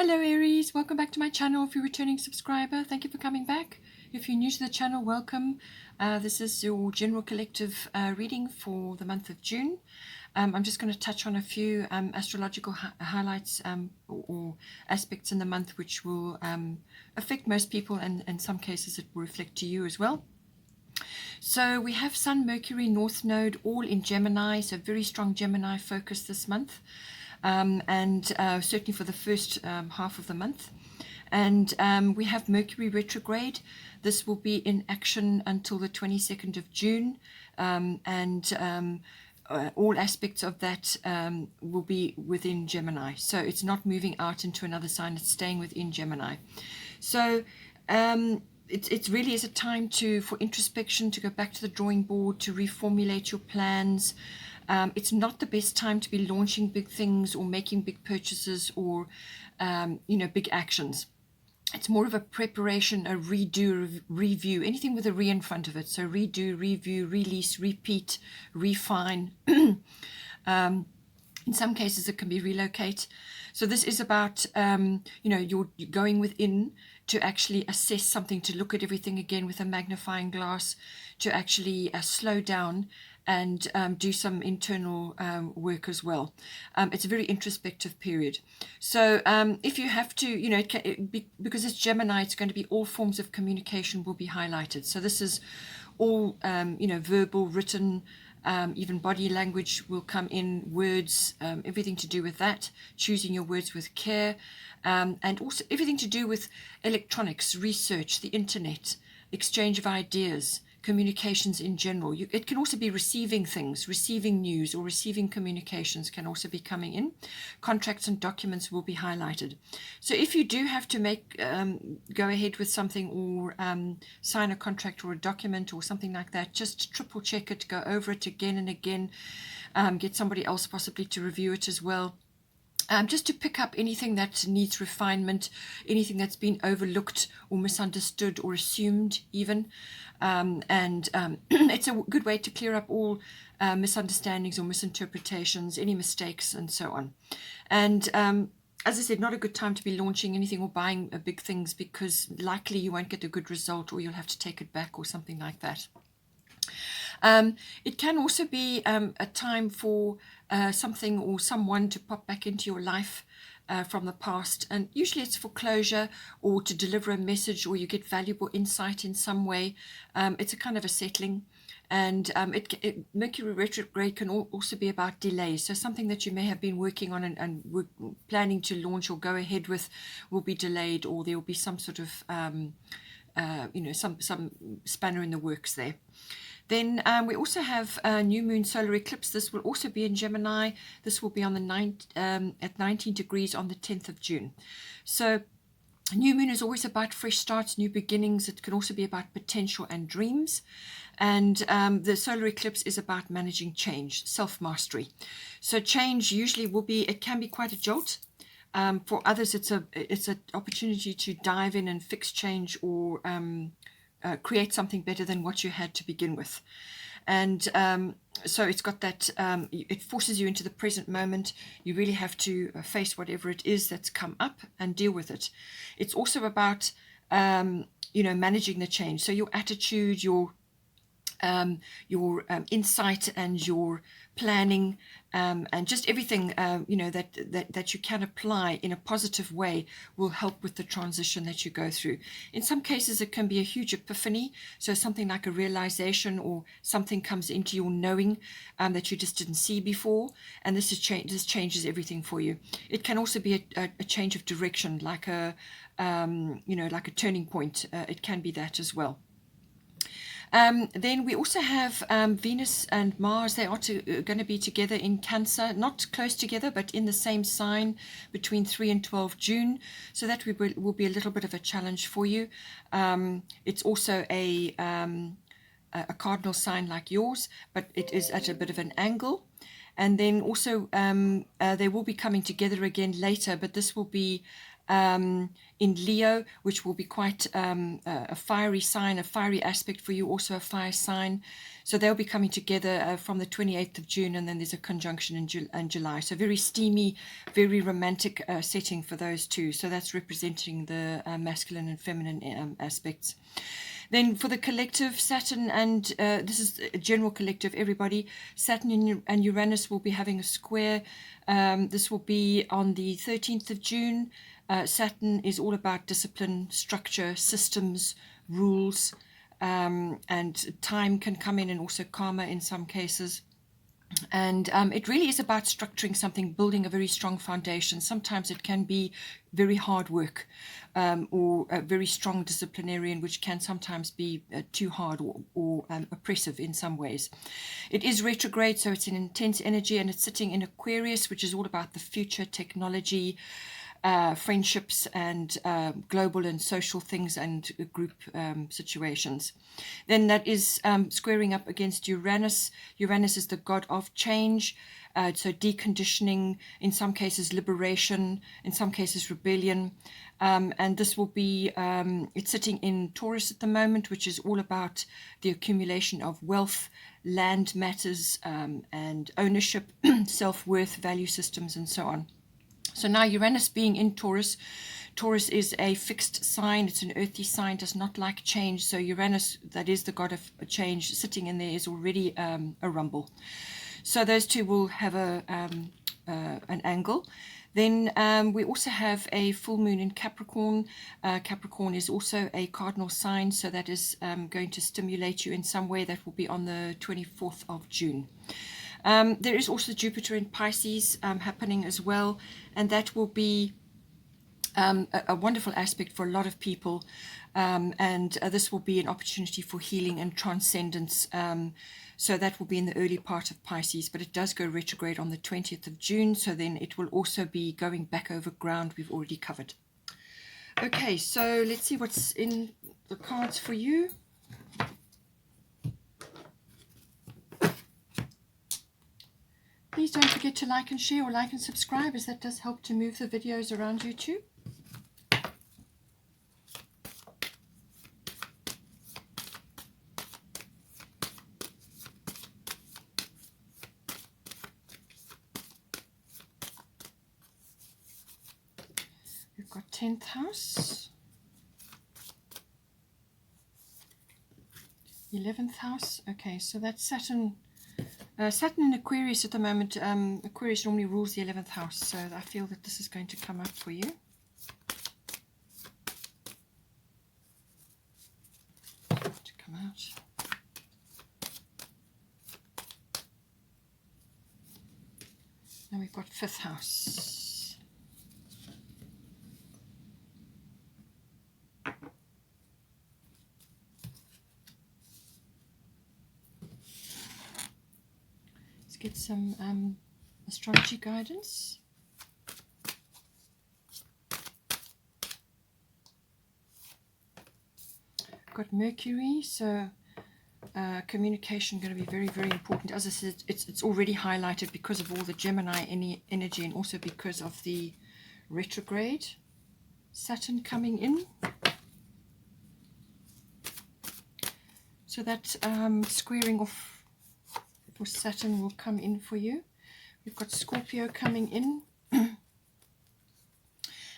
Hello Aries, welcome back to my channel. If you're a returning subscriber, thank you for coming back. If you're new to the channel, welcome. This is your general collective reading for the month of June. I'm just going to touch on a few astrological highlights or aspects in the month which will affect most people, and in some cases it will reflect to you as well. So we have Sun, Mercury, North Node all in Gemini, so very strong Gemini focus this month. And certainly for the first half of the month. And we have Mercury retrograde. This will be in action until the 22nd of June. All aspects of that will be within Gemini. So it's not moving out into another sign, it's staying within Gemini. So it really is a time for introspection, to go back to the drawing board, to reformulate your plans. It's not the best time to be launching big things or making big purchases or, big actions. It's more of a preparation, a redo, review, anything with a re in front of it. So redo, review, release, repeat, refine. In some cases, it can be relocate. So this is about, you're going within to actually assess something, to look at everything again with a magnifying glass, to actually slow down and do some internal work as well. It's a very introspective period. So if you have to, because it's Gemini, it's going to be all forms of communication will be highlighted. So this is all, verbal, written, even body language will come in, words, everything to do with that, choosing your words with care, and also everything to do with electronics, research, the internet, exchange of ideas, communications in general. It can also be receiving things, receiving news, or receiving communications can also be coming in. Contracts and documents will be highlighted. So if you do have to go ahead with something, or sign a contract or a document or something like that, just triple check it, go over it again and again, get somebody else possibly to review it as well. Just to pick up anything that needs refinement, anything that's been overlooked or misunderstood or assumed even. It's a good way to clear up all misunderstandings or misinterpretations, any mistakes and so on. And as I said, not a good time to be launching anything or buying big things, because likely you won't get a good result, or you'll have to take it back or something like that. It can also be a time for something or someone to pop back into your life from the past, and usually it's for closure or to deliver a message, or you get valuable insight in some way. It's a kind of a settling, and Mercury retrograde can also be about delays. So something that you may have been working on and were planning to launch or go ahead with will be delayed, or there will be some sort of some spanner in the works there. Then we also have new moon solar eclipse. This will also be in Gemini. This will be on the at 19 degrees on the 10th of June. So new moon is always about fresh starts, new beginnings. It can also be about potential and dreams. And the solar eclipse is about managing change, self-mastery. So change usually it can be quite a jolt. For others, it's an opportunity to dive in and fix change, or create something better than what you had to begin with. And so it's got that, it forces you into the present moment. You really have to face whatever it is that's come up and deal with it. It's also about, managing the change. So your attitude, your insight and your planning, and just everything that you can apply in a positive way will help with the transition that you go through. In some cases it can be a huge epiphany, so something like a realization, or something comes into your knowing that you just didn't see before, and this changes everything for you. It can also be a change of direction, like a turning point. It can be that as well. Then we also have Venus and Mars. They are going to be together in Cancer, not close together, but in the same sign between 3 and 12 June. So that will be a little bit of a challenge for you. It's also a cardinal sign like yours, but it is at a bit of an angle. And then also they will be coming together again later, but this will be in Leo, which will be quite a fiery sign, a fiery aspect for you, also a fire sign. So they'll be coming together from the 28th of June, and then there's a conjunction in July. So very steamy, very romantic setting for those two. So that's representing the masculine and feminine aspects. Then for the collective, Saturn and, this is a general collective, everybody, Saturn and Uranus will be having a square. This will be on the 13th of June. Saturn is all about discipline, structure, systems, rules, and time can come in, and also karma in some cases. And it really is about structuring something, building a very strong foundation. Sometimes it can be very hard work, or a very strong disciplinarian, which can sometimes be too hard or oppressive in some ways. It is retrograde, so it's an intense energy, and it's sitting in Aquarius, which is all about the future, technology, friendships, and global and social things, and group situations. Then that is squaring up against Uranus. Uranus is the god of change, so deconditioning, in some cases liberation, in some cases rebellion. And this will be, it's sitting in Taurus at the moment, which is all about the accumulation of wealth, land matters, and ownership, self-worth, value systems, and so on. So now Uranus being in Taurus, Taurus is a fixed sign. It's an earthy sign, does not like change. So Uranus, that is the god of change, sitting in there is already a rumble. So those two will have an angle. Then we also have a full moon in Capricorn. Capricorn is also a cardinal sign, so that is going to stimulate you in some way. That will be on the 24th of June. There is also Jupiter in Pisces happening as well, and that will be a wonderful aspect for a lot of people, and this will be an opportunity for healing and transcendence. So that will be in the early part of Pisces, but it does go retrograde on the 20th of June, so then it will also be going back over ground we've already covered. Okay, so let's see what's in the cards for you. Please don't forget to like and share, or like and subscribe, as that does help to move the videos around YouTube. We've got 10th house, 11th house. Okay, so that's Saturn. Saturn in Aquarius at the moment. Aquarius normally rules the 11th house, so I feel that this is going to come up for you. To come out. Now we've got 5th house. Get some astrology guidance. Got Mercury, so communication going to be very, very important. As I said, it's already highlighted because of all the Gemini energy, and also because of the retrograde Saturn coming in. So that squaring off for Saturn will come in for you. We've got Scorpio coming in.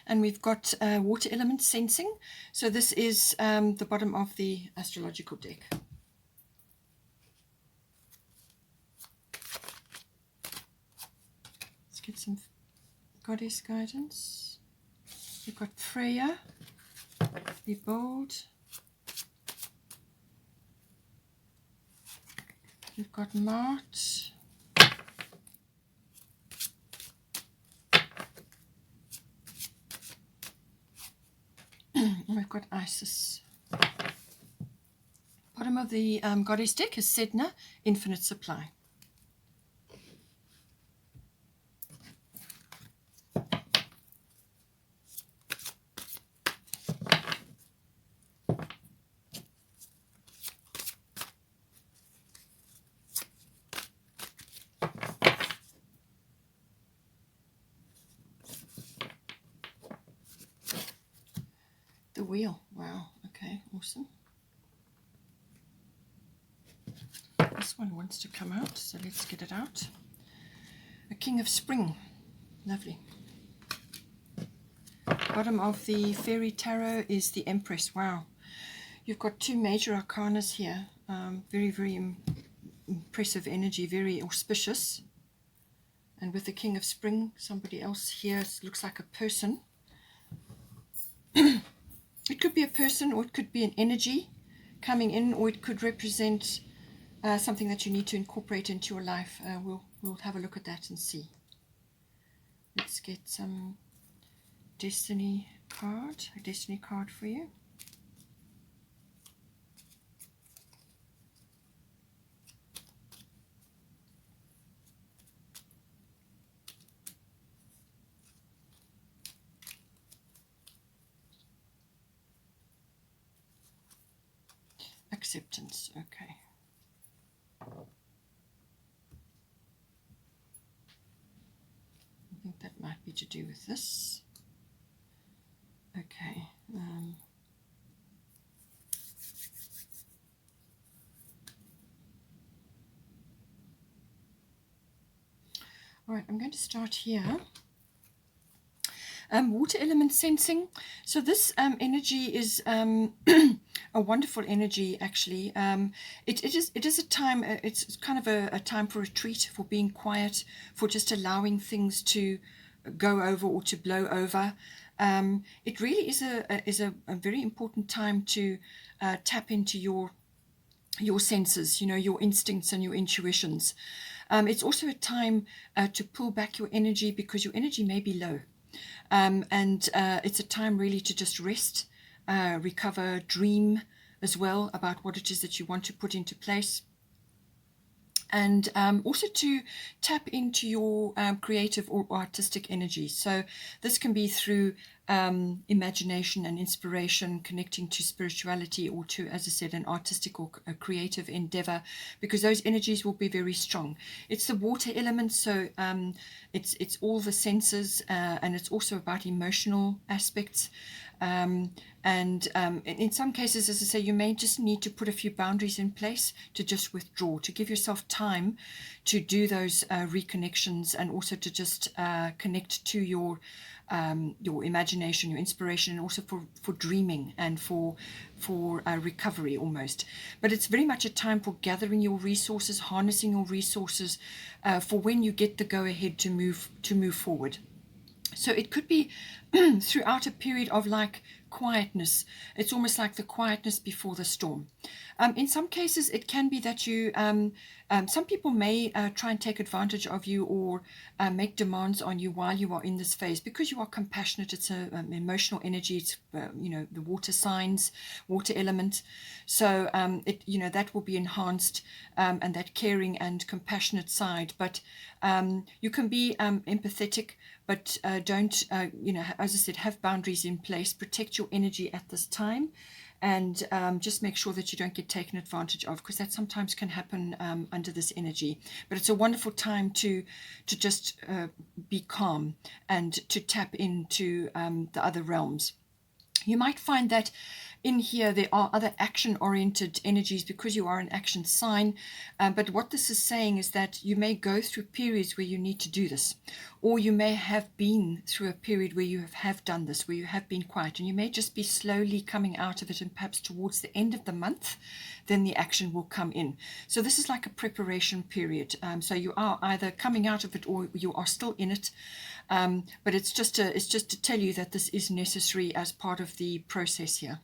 And we've got water element sensing. So this is the bottom of the astrological deck. Let's get some goddess guidance. We've got Freya, be bold. We've got Mart. And we've got Isis. Bottom of the goddess deck is Sedna, infinite supply. The wheel. Wow. Okay. Awesome. This one wants to come out, so let's get it out. A King of Spring. Lovely. Bottom of the Fairy Tarot is the Empress. Wow. You've got two major arcanas here. Very, very impressive energy, very auspicious. And with the King of Spring, somebody else here, it looks like a person. It could be a person, or it could be an energy coming in, or it could represent something that you need to incorporate into your life. We'll have a look at that and see. Let's get some destiny card, a destiny card for you. Acceptance. Okay. I think that might be to do with this. Okay. All right, I'm going to start here. Water element sensing. So this energy is a wonderful energy, actually. It is a time, it's kind of a time for retreat, for being quiet, for just allowing things to go over or to blow over. It really is a very important time to tap into your senses, your instincts and your intuitions. It's also a time to pull back your energy, because your energy may be low. And it's a time really to just rest, recover, dream as well about what it is that you want to put into place. And also to tap into your creative or artistic energy. So this can be through imagination and inspiration, connecting to spirituality, or to, as I said, an artistic or a creative endeavor, because those energies will be very strong. It's the water element, so it's all the senses, and it's also about emotional aspects. And in some cases, as I say, you may just need to put a few boundaries in place to just withdraw, to give yourself time to do those reconnections, and also to just connect to your imagination, your inspiration, and also for dreaming and for recovery almost. But it's very much a time for gathering your resources, harnessing your resources for when you get the go ahead to move forward. So it could be throughout a period of like quietness. It's almost like the quietness before the storm. In some cases, it can be that you, some people may try and take advantage of you, or make demands on you while you are in this phase, because you are compassionate. It's an emotional energy. It's, the water signs, water element. So, that will be enhanced, and that caring and compassionate side. But you can be empathetic, but don't, as I said, have boundaries in place, protect your energy at this time, and just make sure that you don't get taken advantage of, because that sometimes can happen under this energy. But it's a wonderful time to just be calm and to tap into the other realms. You might find that in here there are other action-oriented energies, because you are an action sign. But what this is saying is that you may go through periods where you need to do this, or you may have been through a period where you have done this, where you have been quiet, and you may just be slowly coming out of it, and perhaps towards the end of the month, then the action will come in. So this is like a preparation period. So you are either coming out of it, or you are still in it. But it's just to tell you that this is necessary as part of the process here.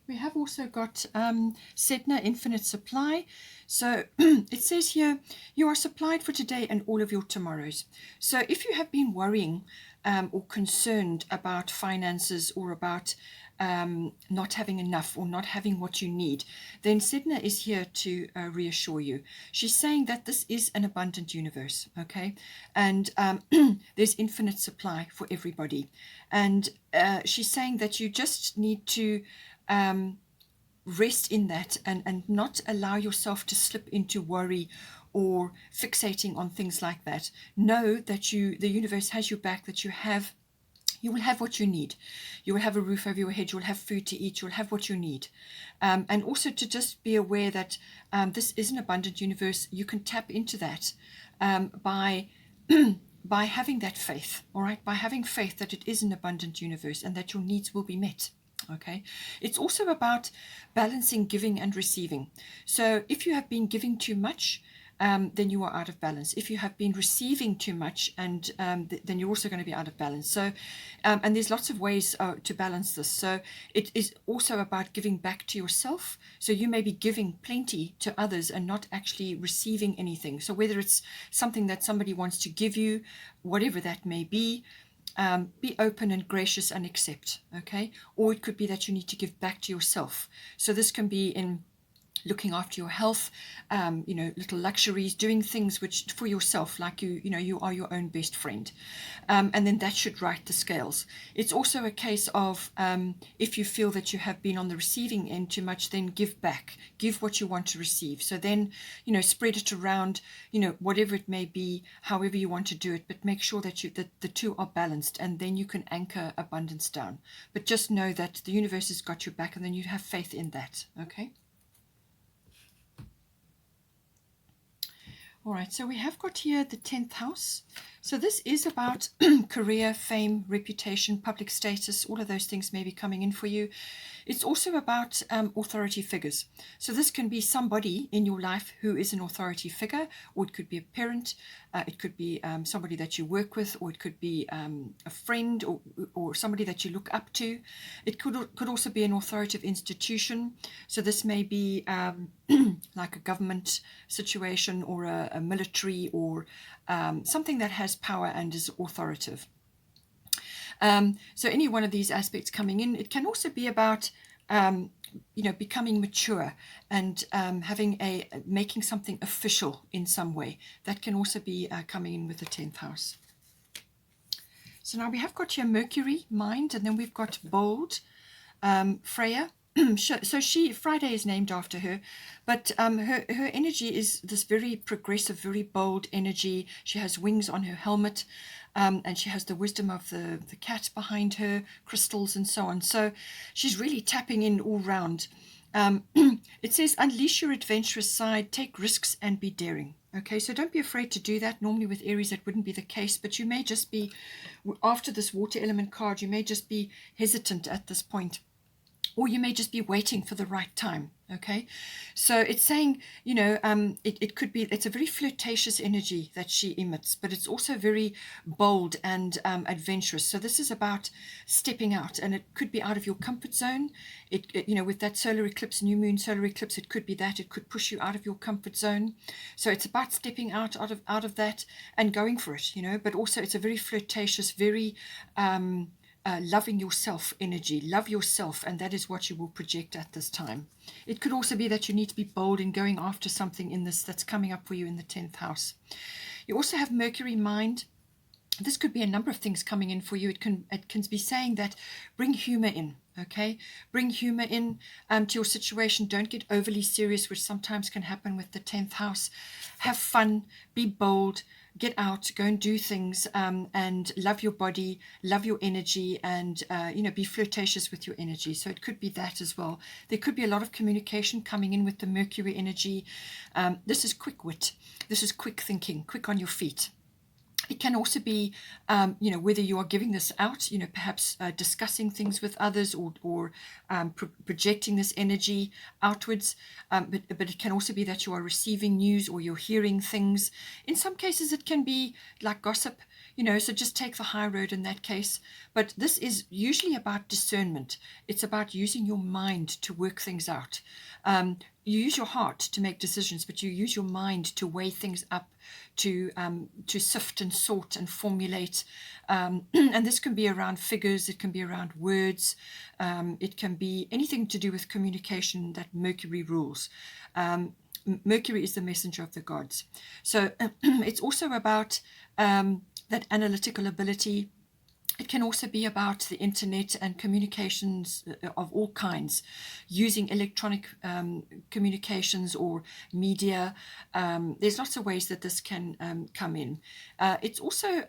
We have also got Sedna Infinite Supply. So it says here, you are supplied for today and all of your tomorrows. So if you have been worrying or concerned about finances, or about not having enough, or not having what you need, then Sedna is here to reassure you. She's saying that this is an abundant universe, okay? And there's infinite supply for everybody. And she's saying that you just need to rest in that, and not allow yourself to slip into worry or fixating on things like that. Know that the universe has your back, that you will have what you need. You will have a roof over your head. You will have food to eat. You will have what you need. And also to just be aware that this is an abundant universe. You can tap into that by by having that faith, all right? By having faith that it is an abundant universe and that your needs will be met. Okay, it's also about balancing giving and receiving. So if you have been giving too much, then you are out of balance. If you have been receiving too much, and then you're also going to be out of balance. So, and there's lots of ways to balance this. So it is also about giving back to yourself. So you may be giving plenty to others and not actually receiving anything. So whether it's something that somebody wants to give you, whatever that may be open and gracious and accept, okay? Or it could be that you need to give back to yourself. So this can be in looking after your health, little luxuries, doing things which for yourself, like you are your own best friend. And then that should right the scales. It's also a case of if you feel that you have been on the receiving end too much, then give back, give what you want to receive. So then, spread it around, whatever it may be, however you want to do it, but make sure that the two are balanced, and then you can anchor abundance down. But just know that the universe has got your back, and then you have faith in that, okay? All right, so we have got here the 10th house. So this is about career, fame, reputation, public status. All of those things may be coming in for you. It's also about authority figures. So this can be somebody in your life who is an authority figure, or it could be a parent, it could be somebody that you work with, or it could be a friend, or somebody that you look up to. It could also be an authoritative institution. So this may be like a government situation, or a military, or something that has power and is authoritative. So any one of these aspects coming in. It can also be about becoming mature and making something official in some way. That can also be coming in with the 10th house. So now we have got here Mercury, mind, and then we've got bold, Freya. So Friday is named after her, but her energy is this very progressive, very bold energy. She has wings on her helmet, and she has the wisdom of the cat behind her, crystals and so on. So she's really tapping in all round. It says, unleash your adventurous side, take risks and be daring. Okay, so don't be afraid to do that. Normally with Aries that wouldn't be the case, but you may just be, after this water element card, you may just be hesitant at this point. Or you may just be waiting for the right time, okay? So it's saying, it could be, it's a very flirtatious energy that she emits, but it's also very bold and adventurous. So this is about stepping out, and it could be out of your comfort zone. With that solar eclipse, new moon solar eclipse, it could be that. It could push you out of your comfort zone. So it's about stepping out of that and going for it, but also it's a very flirtatious, very... loving yourself energy. Love yourself, and that is what you will project at this time. It could also be that you need to be bold in going after something in this that's coming up for you in the 10th house. You also have Mercury, mind. This could be a number of things coming in for you. It can be saying that bring humor in, okay? Bring humor in to your situation. Don't get overly serious, which sometimes can happen with the 10th house. Have fun, be bold, get out, go and do things, and love your body, love your energy, and be flirtatious with your energy. So it could be that as well. There could be a lot of communication coming in with the Mercury energy. This is quick wit. This is quick thinking, quick on your feet. It can also be, whether you are giving this out, perhaps discussing things with others, or projecting this energy outwards. But it can also be that you are receiving news, or you're hearing things. In some cases, it can be like gossip, so just take the high road in that case. But this is usually about discernment. It's about using your mind to work things out. You use your heart to make decisions, but you use your mind to weigh things up, to sift and sort and formulate. And this can be around figures, it can be around words, it can be anything to do with communication that Mercury rules. Mercury is the messenger of the gods. So it's also about that analytical ability. It can also be about the internet and communications of all kinds, using electronic communications or media. There's lots of ways that this can come in. It's also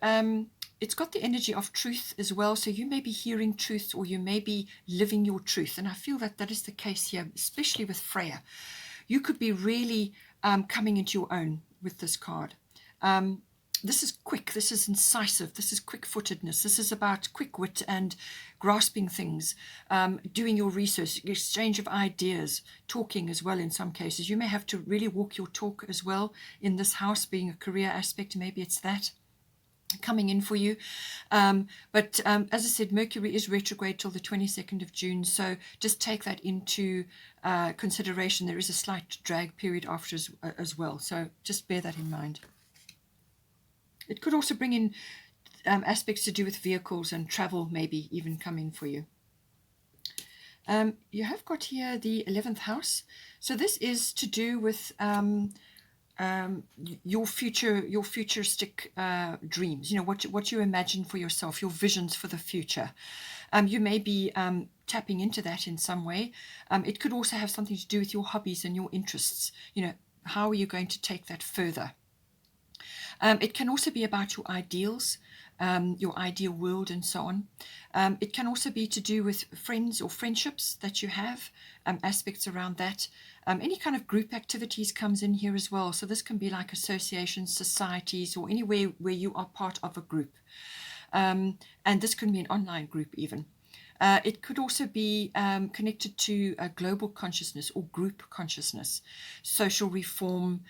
it's got the energy of truth as well. So you may be hearing truth, or you may be living your truth. And I feel that that is the case here, especially with Freya. You could be really coming into your own with this card. This is quick, this is incisive, this is quick-footedness, this is about quick wit and grasping things, doing your research, exchange of ideas, talking as well in some cases. You may have to really walk your talk as well in this house, being a career aspect. Maybe it's that coming in for you. But as I said, Mercury is retrograde till the 22nd of June, so just take that into consideration. There is a slight drag period after as well, so just bear that in mind. It could also bring in aspects to do with vehicles and travel, maybe even come in for you. You have got here the 11th house. So this is to do with your futuristic dreams, you know, what you imagine for yourself, your visions for the future. You may be tapping into that in some way. It could also have something to do with your hobbies and your interests. You know, how are you going to take that further? It can also be about your ideals, your ideal world, and so on. It can also be to do with friends or friendships that you have, aspects around that. Any kind of group activities comes in here as well. So this can be like associations, societies, or anywhere where you are part of a group. And this can be an online group even. It could also be connected to a global consciousness or group consciousness, social reform,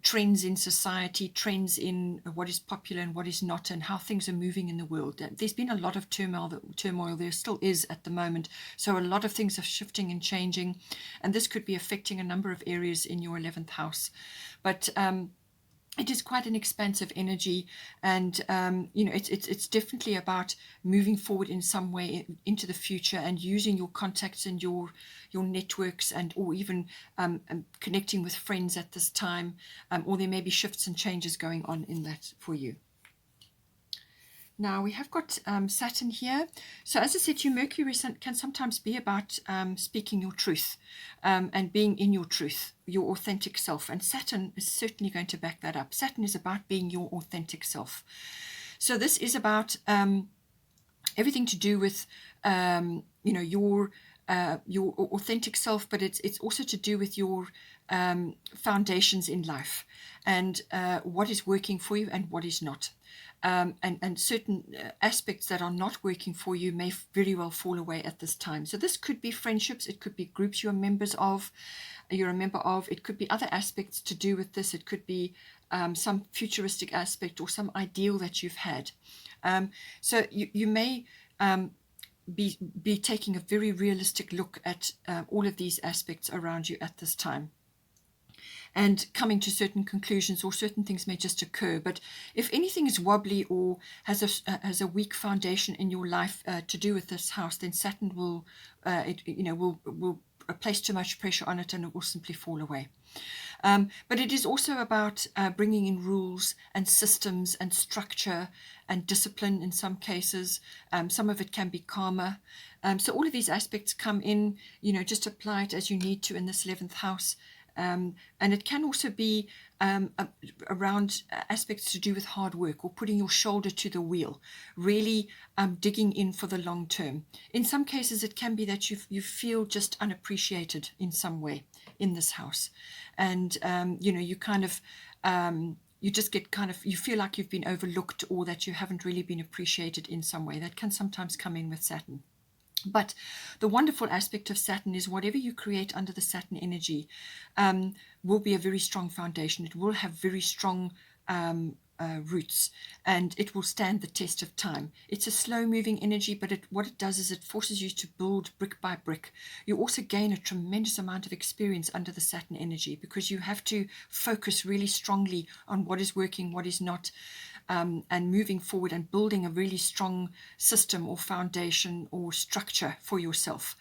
trends in society, trends in what is popular and what is not, and how things are moving in the world. There's been a lot of turmoil, there still is at the moment, so a lot of things are shifting and changing, and this could be affecting a number of areas in your 11th house. But it is quite an expansive energy, and you know, it's definitely about moving forward in some way into the future and using your contacts and your networks, and or even connecting with friends at this time, or there may be shifts and changes going on in that for you. Now we have got Saturn here. So as I said, your Mercury can sometimes be about speaking your truth and being in your truth, your authentic self. And Saturn is certainly going to back that up. Saturn is about being your authentic self. So this is about everything to do with you know, your authentic self, but it's also to do with your foundations in life, and what is working for you and what is not. And certain aspects that are not working for you may very well fall away at this time. So this could be friendships, it could be groups you're a member of, it could be other aspects to do with this. It could be some futuristic aspect or some ideal that you've had. So you may be taking a very realistic look at all of these aspects around you at this time, and coming to certain conclusions, or certain things may just occur. But if anything is wobbly or has a weak foundation in your life to do with this house, then Saturn will place too much pressure on it, and it will simply fall away. But it is also about bringing in rules and systems and structure and discipline in some cases. Some of it can be karma. So all of these aspects come in, you know, just apply it as you need to in this 11th house. And it can also be around aspects to do with hard work, or putting your shoulder to the wheel, really digging in for the long term. In some cases, it can be that you feel just unappreciated in some way in this house, and you know, you kind of you just get you feel like you've been overlooked, or that you haven't really been appreciated in some way. That can sometimes come in with Saturn. But the wonderful aspect of Saturn is whatever you create under the Saturn energy will be a very strong foundation. It will have very strong roots, and it will stand the test of time. It's a slow-moving energy, but what it does is it forces you to build brick by brick. You also gain a tremendous amount of experience under the Saturn energy, because you have to focus really strongly on what is working, what is not, and moving forward and building a really strong system or foundation or structure for yourself.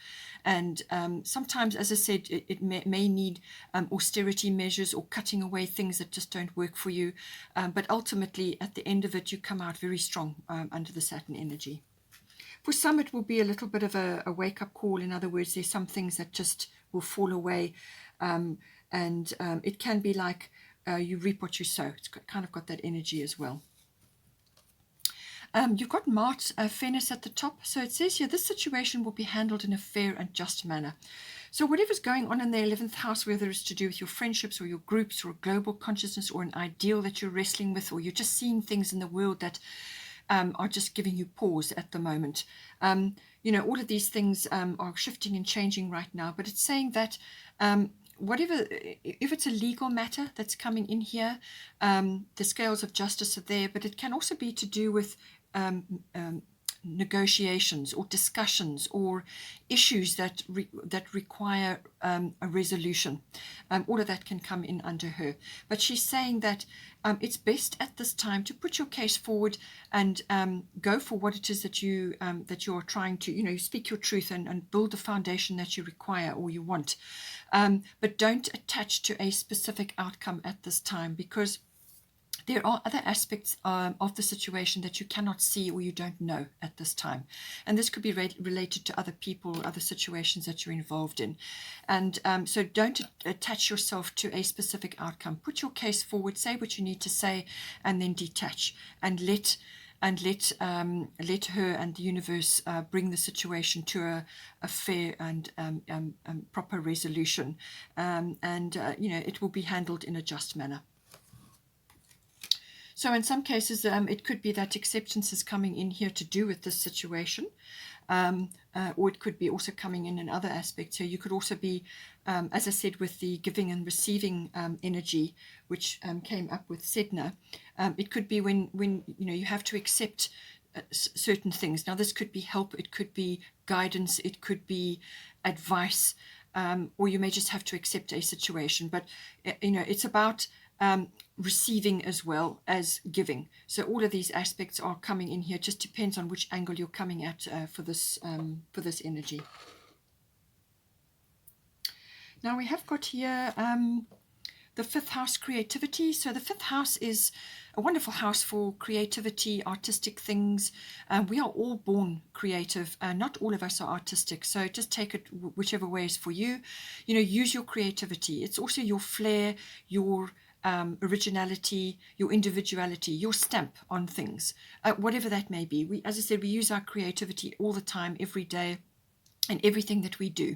And sometimes, as I said, it may need austerity measures or cutting away things that just don't work for you. But ultimately, at the end of it, you come out very strong under the Saturn energy. For some, it will be a little bit of a wake-up call. In other words, there's some things that just will fall away. And it can be like you reap what you sow. It's kind of got that energy as well. You've got Mars, Venus at the top. So it says here, this situation will be handled in a fair and just manner. So whatever's going on in the 11th house, whether it's to do with your friendships or your groups or a global consciousness or an ideal that you're wrestling with, or you're just seeing things in the world that are just giving you pause at the moment. You know, all of these things are shifting and changing right now, but it's saying that whatever, if it's a legal matter that's coming in here, the scales of justice are there, but it can also be to do with negotiations or discussions or issues that require a resolution. All of that can come in under her. But she's saying that it's best at this time to put your case forward and go for what it is that you are trying to, you know, speak your truth and build the foundation that you require or you want. But don't attach to a specific outcome at this time, because there are other aspects of the situation that you cannot see or you don't know at this time. And this could be related to other people or other situations that you're involved in. And so don't attach yourself to a specific outcome. Put your case forward, say what you need to say, and then detach and let her and the universe bring the situation to a fair and proper resolution. You know, it will be handled in a just manner. So in some cases, it could be that acceptance is coming in here to do with this situation, or it could be also coming in other aspects. So you could also be, as I said, with the giving and receiving energy, which came up with Sedna. It could be when you know you have to accept certain things. Now this could be help, it could be guidance, it could be advice, or you may just have to accept a situation. But you know, it's about receiving as well as giving. So all of these aspects are coming in here. It just depends on which angle you're coming at for this energy. Now we have got here the 5th house, creativity. So the 5th house is a wonderful house for creativity, artistic things. We are all born creative. Not all of us are artistic. So just take it whichever way is for you. You know, use your creativity. It's also your flair, your originality, your individuality, your stamp on things, whatever that may be. As I said, we use our creativity all the time, every day, in everything that we do.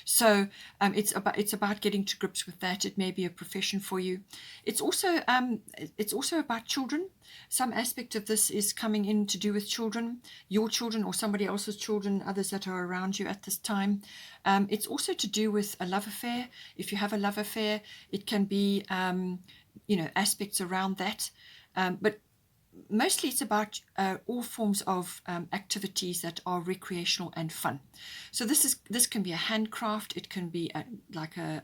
So it's about getting to grips with that. It may be a profession for you. It's also about children. Some aspect of this is coming in to do with children, your children or somebody else's children, others that are around you at this time. It's also to do with a love affair. If you have a love affair, it can be you know, aspects around that. But mostly it's about all forms of activities that are recreational and fun. So this can be a handcraft, it can be like a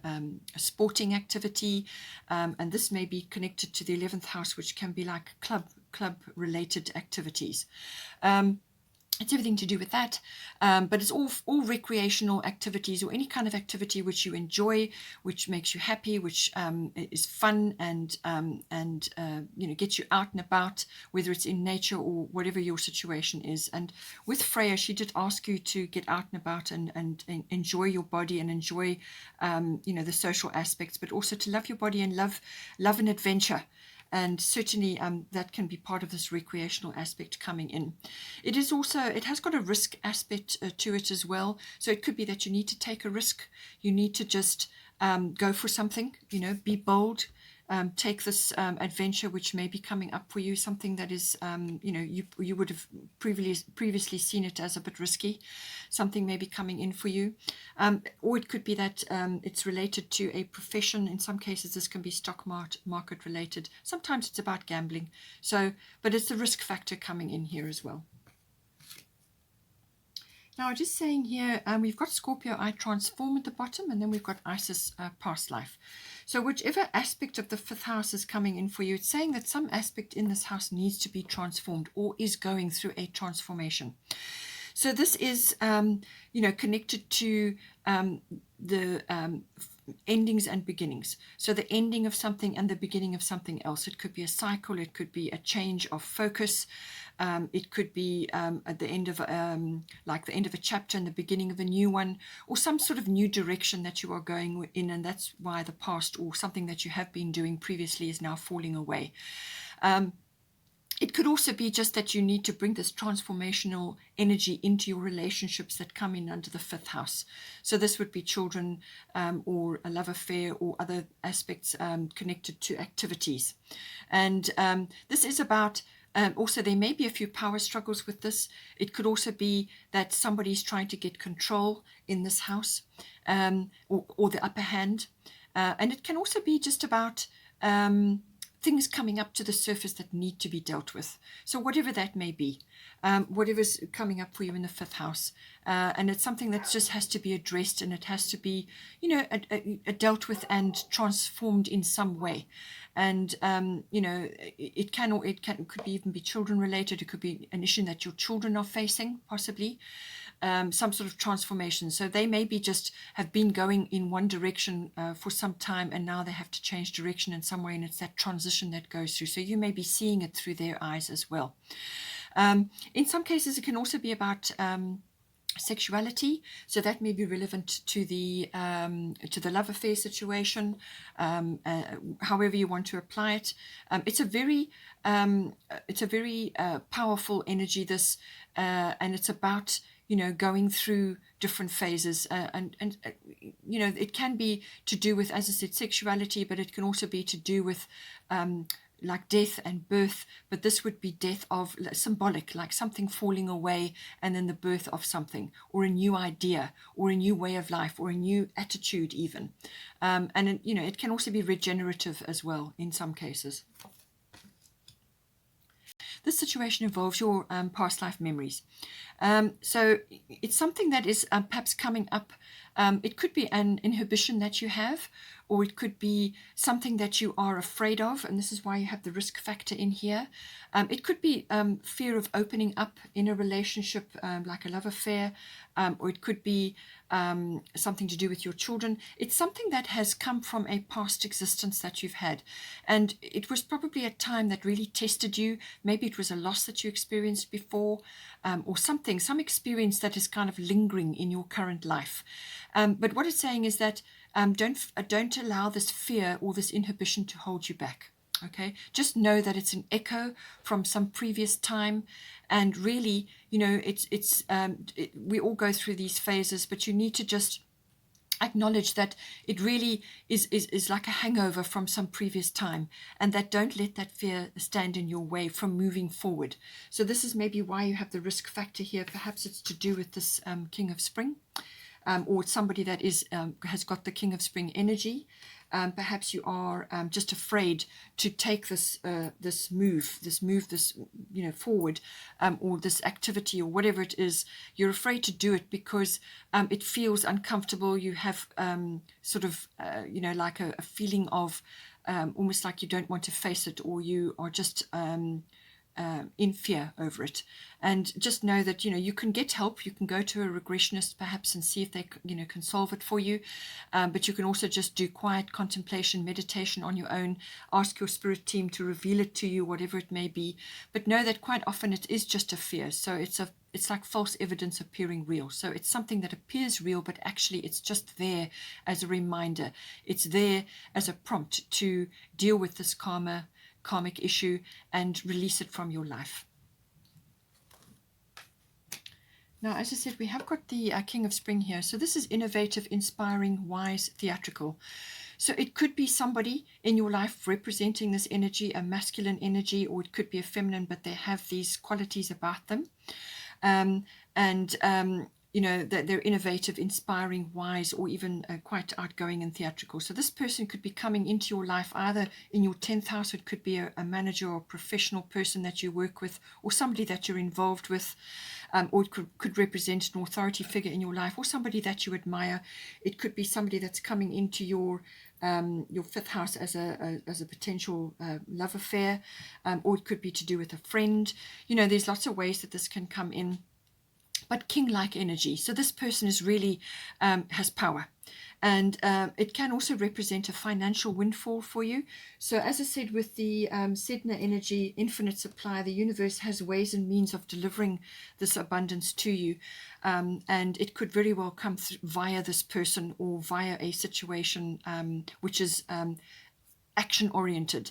sporting activity, and this may be connected to the 11th house, which can be like club related activities. It's everything to do with that, but it's all recreational activities or any kind of activity which you enjoy, which makes you happy, which is fun and you know, gets you out and about, whether it's in nature or whatever your situation is. And with Freya, she did ask you to get out and about and enjoy your body and enjoy you know, the social aspects, but also to love your body and love an adventure. And certainly that can be part of this recreational aspect coming in. It is also, it has got a risk aspect to it as well. So it could be that you need to take a risk. You need to just go for something, you know, be bold. Take this adventure which may be coming up for you, something that is, you know, you would have previously seen it as a bit risky. Something may be coming in for you. Or it could be that it's related to a profession. In some cases, this can be stock market related. Sometimes it's about gambling. So, but it's the risk factor coming in here as well. Now, I'm just saying here, we've got Scorpio, I transform at the bottom, and then we've got Isis, past life. So whichever aspect of the 5th house is coming in for you, it's saying that some aspect in this house needs to be transformed or is going through a transformation. So this is, connected to the endings and beginnings. So the ending of something and the beginning of something else. It could be a cycle. It could be a change of focus. It could be at the end of like the end of a chapter and the beginning of a new one, or some sort of new direction that you are going in, and that's why the past or something that you have been doing previously is now falling away. It could also be just that you need to bring this transformational energy into your relationships that come in under the 5th house. So this would be children, or a love affair, or other aspects connected to activities. And this is about, also there may be a few power struggles with this. It could also be that somebody's trying to get control in this house, or the upper hand. And it can also be just about things coming up to the surface that need to be dealt with. So whatever that may be, whatever's coming up for you in the 5th house, and it's something that just has to be addressed, and it has to be, dealt with and transformed in some way. And it could even be children related. It could be an issue that your children are facing, possibly. Some sort of transformation. So they maybe just have been going in one direction for some time, and now they have to change direction in some way, and it's that transition that goes through. So you may be seeing it through their eyes as well. In some cases, it can also be about sexuality, so that may be relevant to the love affair situation, however you want to apply it. It's a very powerful energy, this, and it's about going through different phases, and it can be to do with, as I said, sexuality, but it can also be to do with like death and birth. But this would be death of symbolic, like something falling away, and then the birth of something, or a new idea, or a new way of life, or a new attitude even. And it can also be regenerative as well in some cases. This situation involves your past life memories. So it's something that is perhaps coming up. It could be an inhibition that you have, or it could be something that you are afraid of, and this is why you have the risk factor in here. It could be fear of opening up in a relationship, like a love affair, or it could be something to do with your children. It's something that has come from a past existence that you've had, and it was probably a time that really tested you. Maybe it was a loss that you experienced before, or some experience that is kind of lingering in your current life. But what it's saying is that don't allow this fear or this inhibition to hold you back. Okay, just know that it's an echo from some previous time, and really, we all go through these phases, but you need to just acknowledge that it really is like a hangover from some previous time, and that don't let that fear stand in your way from moving forward. So this is maybe why you have the risk factor here. Perhaps it's to do with this King of Spring, or somebody that has got the King of Spring energy. Perhaps you are just afraid to take this move, forward, or this activity, or whatever it is. You're afraid to do it because it feels uncomfortable. You have like a feeling of almost like you don't want to face it, or you are just in fear over it. And just know that you can get help. You can go to a regressionist perhaps and see if they can solve it for you, but you can also just do quiet contemplation, meditation on your own. Ask your spirit team to reveal it to you, whatever it may be. But know that quite often it is just a fear. So it's like false evidence appearing real. So it's something that appears real, but actually it's just there as a reminder. It's there as a prompt to deal with this karmic issue and release it from your life. Now, as I said, we have got the King of Spring here. So this is innovative, inspiring, wise, theatrical. So it could be somebody in your life representing this energy, a masculine energy, or it could be a feminine, but they have these qualities about them. That they're innovative, inspiring, wise, or even quite outgoing and theatrical. So this person could be coming into your life either in your 10th house. It could be a manager or professional person that you work with, or somebody that you're involved with, or it could represent an authority figure in your life, or somebody that you admire. It could be somebody that's coming into your 5th house as a potential love affair, or it could be to do with a friend. There's lots of ways that this can come in. but king-like energy. So this person is really has power. And it can also represent a financial windfall for you. So as I said, with the Sedna energy, infinite supply, the universe has ways and means of delivering this abundance to you. And it could very well come via this person or via a situation which is action-oriented.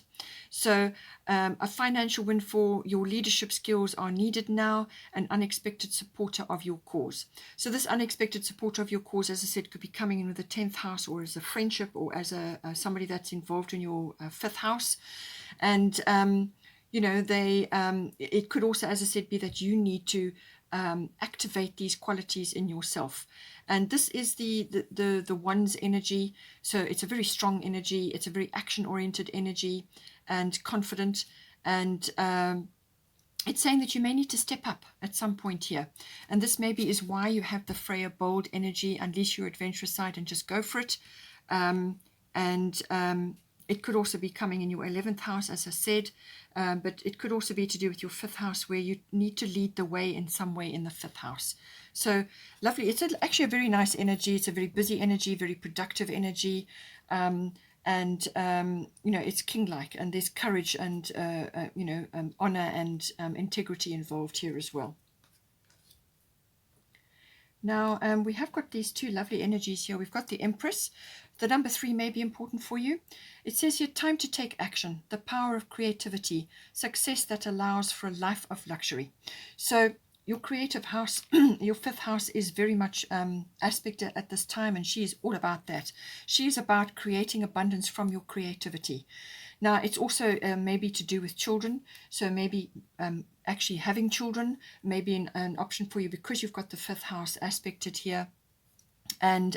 So a financial windfall, your leadership skills are needed now, an unexpected supporter of your cause. So this unexpected supporter of your cause, as I said, could be coming in with the 10th house, or as a friendship, or as a somebody that's involved in your 5th house. And you know, they it could also, as I said, be that you need to activate these qualities in yourself. And this is the one's energy. So it's a very strong energy. It's a very action-oriented energy and confident. And it's saying that you may need to step up at some point here. And this maybe is why you have the Freya bold energy, unleash your adventurous side and just go for it. It could also be coming in your 11th house, as I said, but it could also be to do with your 5th house, where you need to lead the way in some way in the 5th house. So lovely. It's actually a very nice energy. It's a very busy energy, very productive energy. You know, it's king-like, and there's courage and, you know, honor and integrity involved here as well. Now, we have got these two lovely energies here. We've got the Empress. The number 3 may be important for you. It says here, time to take action, the power of creativity, success that allows for a life of luxury. So your creative house, your 5th house, is very much aspected at this time, and she is all about that. She is about creating abundance from your creativity. Now, it's also maybe to do with children. So maybe actually having children may be an option for you, because you've got the 5th house aspected here. And,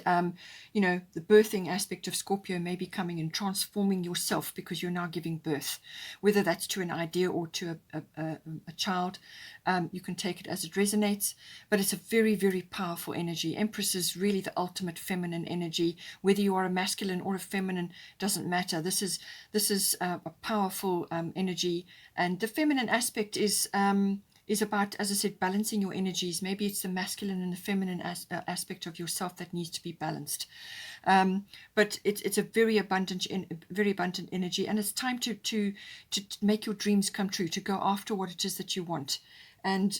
you know, the birthing aspect of Scorpio may be coming and transforming yourself, because you're now giving birth, whether that's to an idea or to a child. You can take it as it resonates, but it's a very, very powerful energy. Empress is really the ultimate feminine energy. Whether you are a masculine or a feminine, doesn't matter. This is a powerful energy, and the feminine aspect is about, as I said, balancing your energies. Maybe it's the masculine and the feminine aspect of yourself that needs to be balanced. But it's a very abundant energy, and it's time to make your dreams come true, to go after what it is that you want. And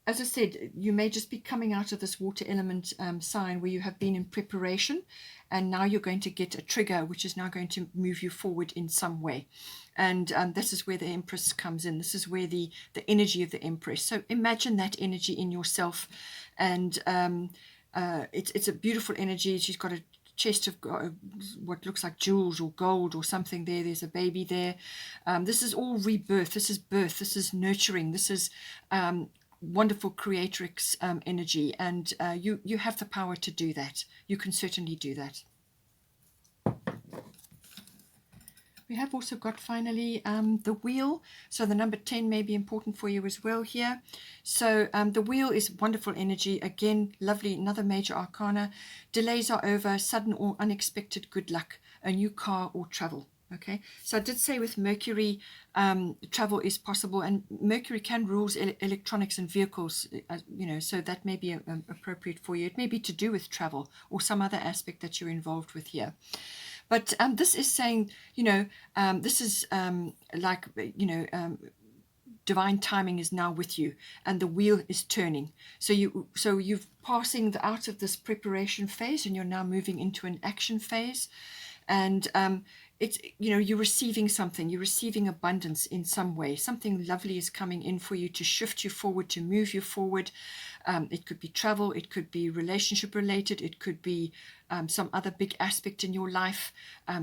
as I said, you may just be coming out of this water element sign where you have been in preparation, and now you're going to get a trigger which is now going to move you forward in some way. And this is where the Empress comes in. This is where the energy of the Empress. So imagine that energy in yourself. And it's a beautiful energy. She's got a chest of what looks like jewels or gold or something there. There's a baby there. This is all rebirth. This is birth. This is nurturing. This is wonderful creatrix energy. And you have the power to do that. You can certainly do that. We have also got finally the wheel. So the number 10 may be important for you as well here. So the wheel is wonderful energy. Again, lovely, another major arcana. Delays are over, sudden or unexpected good luck, a new car or travel. Okay, so I did say with Mercury, travel is possible, and Mercury can rule electronics and vehicles, you know, so that may be appropriate for you. It may be to do with travel or some other aspect that you're involved with here. But this is saying, you know, this is like, you know, divine timing is now with you, and the wheel is turning. So you're passing out of this preparation phase, and you're now moving into an action phase. And it's, you know, you're receiving something, you're receiving abundance in some way. Something lovely is coming in for you to shift you forward, to move you forward. It could be travel, it could be relationship related, it could be some other big aspect in your life,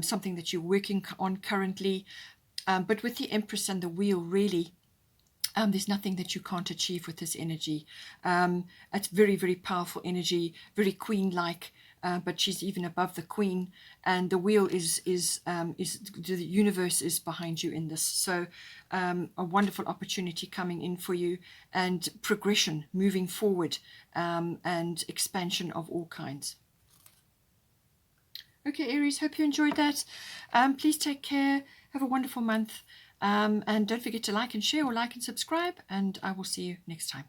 something that you're working on currently. But with the Empress and the wheel, really, there's nothing that you can't achieve with this energy. It's very, very powerful energy, very queen-like. But she's even above the queen, and the wheel is the universe is behind you in this. So a wonderful opportunity coming in for you, and progression, moving forward, and expansion of all kinds. Okay, Aries, hope you enjoyed that. Please take care. Have a wonderful month. And don't forget to like and share, or like and subscribe, and I will see you next time.